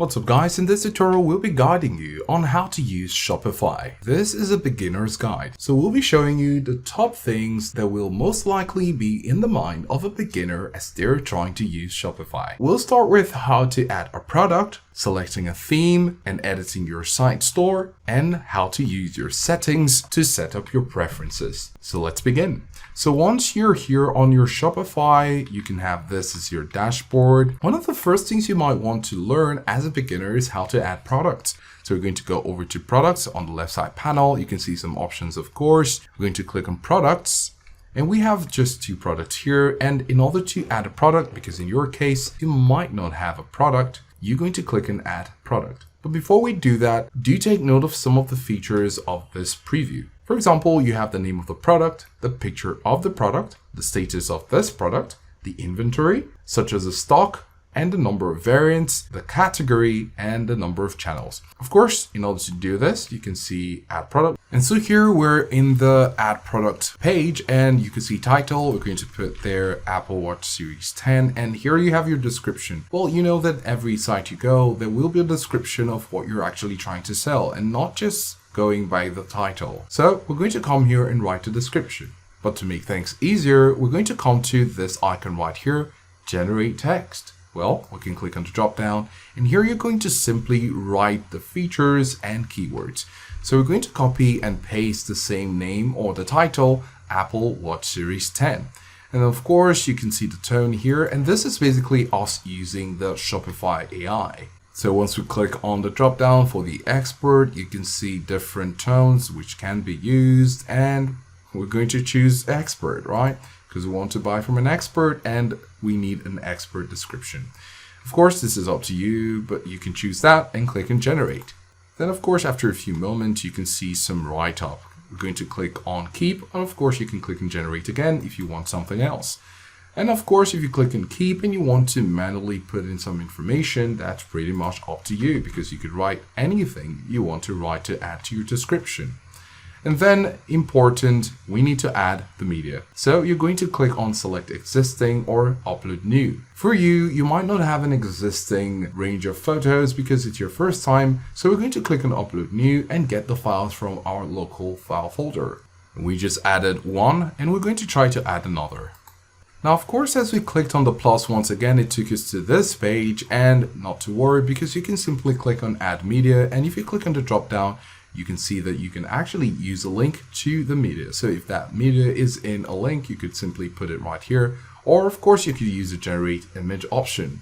What's up guys, in this tutorial we'll be guiding you on how to use Shopify. This is a beginner's guide, so we'll be showing you the top things that will most likely be in the mind of a beginner as they're trying to use Shopify. We'll start with how to add a product, selecting a theme and editing your site store, and how to use your settings to set up your preferences. So let's begin. So once you're here on your Shopify, you can have this as your dashboard. One of the first things you might want to learn as a beginner is how to add products. So we're going to go over to products on the left side panel. You can see some options, of course. We're going to click on products. And we have just two products here. And in order to add a product, because in your case, you might not have a product, you're going to click on add product. But before we do that, do take note of some of the features of this preview. For example, you have the name of the product, the picture of the product, the status of this product, the inventory, such as the stock, and the number of variants, the category, and the number of channels. Of course, in order to do this, you can see add product. And so here we're in the add product page, and you can see title. We're going to put there Apple Watch Series 10. And here you have your description. Well, you know that every site you go, there will be a description of what you're actually trying to sell and not just going by the title. So we're going to come here and write a description. But to make things easier, we're going to come to this icon right here, generate text. Well, we can click on the drop down, and here you're going to simply write the features and keywords. So we're going to copy and paste the same name or the title, Apple Watch Series 10. And of course, you can see the tone here, and this is basically us using the Shopify AI. So once we click on the drop down for the expert, you can see different tones which can be used, and we're going to choose expert, right? Because we want to buy from an expert and we need an expert description. Of course, this is up to you, but you can choose that and click on generate. Then of course, after a few moments, you can see some write-up. We're going to click on keep, and of course you can click on generate again if you want something else. And of course, if you click on keep and you want to manually put in some information, that's pretty much up to you, because you could write anything you want to write to add to your description. And then important, we need to add the media. So you're going to click on select existing or upload new. For you, you might not have an existing range of photos because it's your first time. So we're going to click on upload new and get the files from our local file folder. We just added one, and we're going to try to add another. Now, of course, as we clicked on the plus once again, it took us to this page, and not to worry, because you can simply click on add media. And if you click on the drop down, you can see that you can actually use a link to the media. So if that media is in a link, you could simply put it right here. Or of course, you could use the generate image option.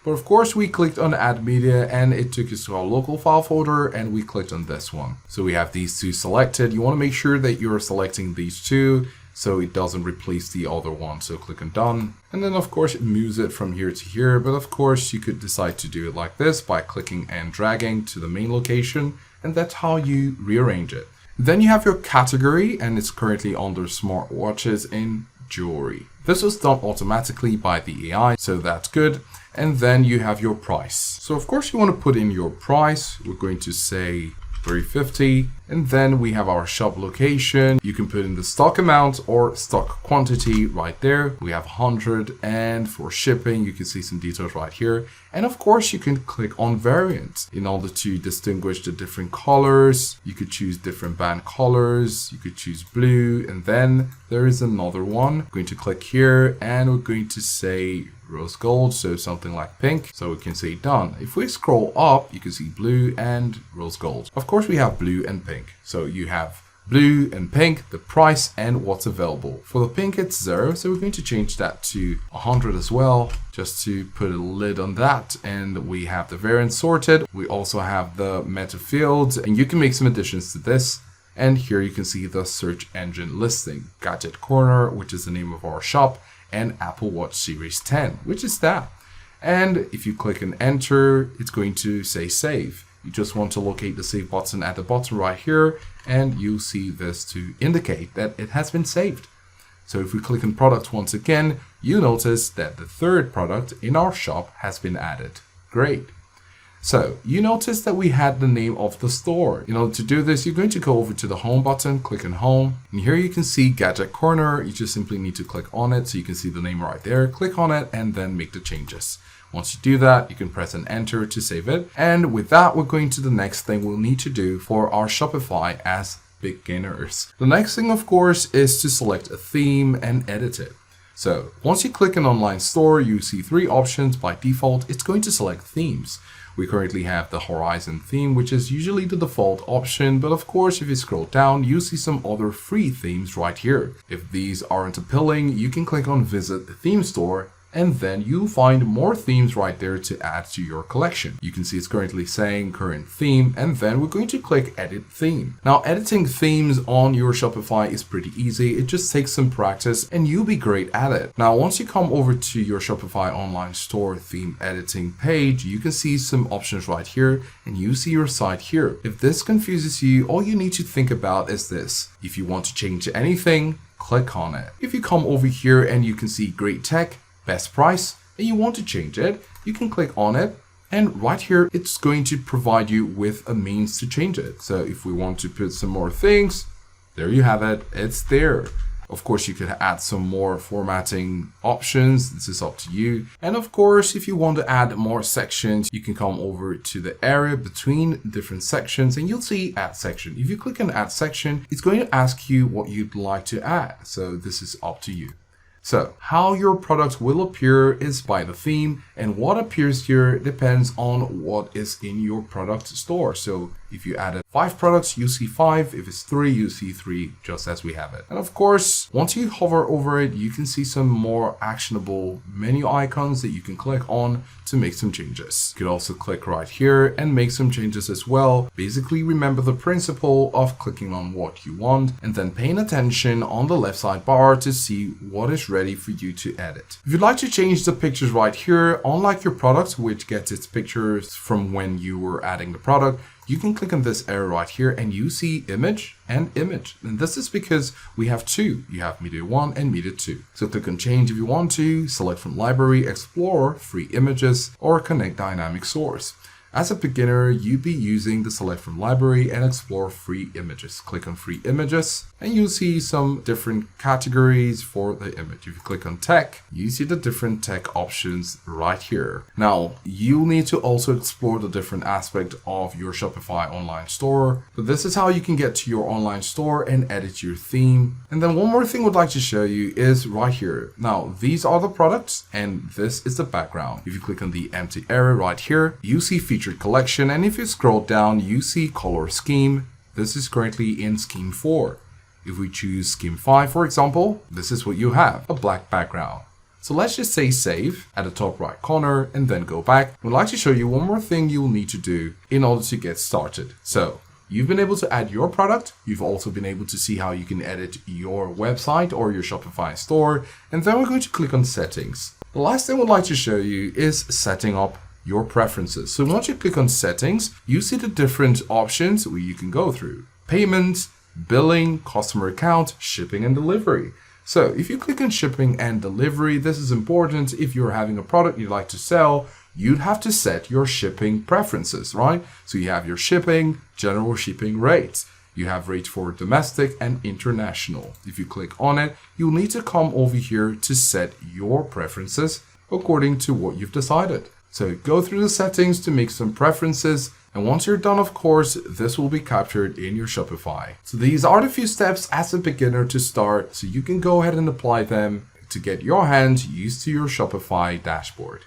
But of course, we clicked on add media and it took us to our local file folder, and we clicked on this one. So we have these two selected. You want to make sure that you're selecting these two so it doesn't replace the other one. So click on done. And then of course it moves it from here to here. But of course you could decide to do it like this by clicking and dragging to the main location. And that's how you rearrange it. Then you have your category, and it's currently under smartwatches and jewelry. This was done automatically by the AI, so that's good. And then you have your price. So of course you want to put in your price. We're going to say $3.50, and then we have our shop location. You can put in the stock amount or stock quantity right there. We have 100, and for shipping you can see some details right here. And of course you can click on variants in order to distinguish the different colors. You could choose different band colors, you could choose blue, and then there is another one. I'm going to click here, and we're going to say rose gold, so something like pink. So we can say done. If we scroll up, you can see blue and rose gold. Of course we have blue and pink. So you have blue and pink, the price, and what's available. For the pink, it's 0. So we're going to change that to 100 as well, just to put a lid on that. And we have the variant sorted. We also have the meta fields, and you can make some additions to this. And here you can see the search engine listing, Gadget Corner, which is the name of our shop, and Apple Watch Series 10, which is that. And if you click and enter, it's going to say save. You just want to locate the save button at the bottom right here, and you'll see this to indicate that it has been saved. So if we click on product once again, you notice that the third product in our shop has been added. Great. So you notice that we had the name of the store. In order to do this, you're going to go over to the home button, click on home, and here you can see Gadget Corner. You just simply need to click on it so you can see the name right there. Click on it and then make the changes. Once you do that, you can press an enter to save it. And with that, we're going to the next thing we'll need to do for our Shopify as beginners. The next thing, of course, is to select a theme and edit it. So once you click an online store, you see 3 options. By default, it's going to select themes. We currently have the Horizon theme, which is usually the default option, but of course, if you scroll down, you see some other free themes right here. If these aren't appealing, you can click on Visit the Theme Store, and then you'll find more themes right there to add to your collection. You can see it's currently saying current theme, and then we're going to click edit theme. Now, editing themes on your Shopify is pretty easy. It just takes some practice and you'll be great at it. Now, once you come over to your Shopify online store theme editing page, you can see some options right here and you see your site here. If this confuses you, all you need to think about is this. If you want to change anything, click on it. If you come over here and you can see great tech, best price, and you want to change it, you can click on it, and right here it's going to provide you with a means to change it. So if we want to put some more things, there you have it, it's there. Of course, you could add some more formatting options. This is up to you. And of course, if you want to add more sections, you can come over to the area between different sections and you'll see add section. If you click on add section, it's going to ask you what you'd like to add. So this is up to you. So how your product will appear is by the theme, and what appears here depends on what is in your product store. So if you added 5 products, you see 5. If it's 3, you see 3, just as we have it. And of course, once you hover over it, you can see some more actionable menu icons that you can click on to make some changes. You could also click right here and make some changes as well. Basically, remember the principle of clicking on what you want and then paying attention on the left side bar to see what is ready for you to edit. If you'd like to change the pictures right here, unlike your product, which gets its pictures from when you were adding the product, you can click on this area right here and you see image and image. And this is because we have 2. You have media 1 and media 2. So click on change if you want to, select from library, explore, free images, or connect dynamic source. As a beginner, you'd be using the select from library and explore free images. Click on free images and you'll see some different categories for the image. If you click on tech, you see the different tech options right here. Now, you'll need to also explore the different aspect of your Shopify online store. But this is how you can get to your online store and edit your theme. And then one more thing I'd like to show you is right here. Now, these are the products and this is the background. If you click on the empty area right here, you see featured collection, and if you scroll down, you see color scheme. This is currently in scheme 4. If we choose scheme 5, for example, this is what you have, a black background. So let's just say save at the top right corner and then go back. We'd like to show you one more thing you'll need to do in order to get started. So you've been able to add your product. You've also been able to see how you can edit your website or your Shopify store. And then we're going to click on settings. The last thing we'd like to show you is setting up your preferences. So once you click on settings, you see the different options where you can go through. Payment, billing, customer account, shipping and delivery. So if you click on shipping and delivery, this is important. If you're having a product you'd like to sell, you'd have to set your shipping preferences, right? So you have your shipping, general shipping rates. You have rates for domestic and international. If you click on it, you'll need to come over here to set your preferences according to what you've decided. So go through the settings to make some preferences. And once you're done, of course, this will be captured in your Shopify. So these are the few steps as a beginner to start. So you can go ahead and apply them to get your hands used to your Shopify dashboard.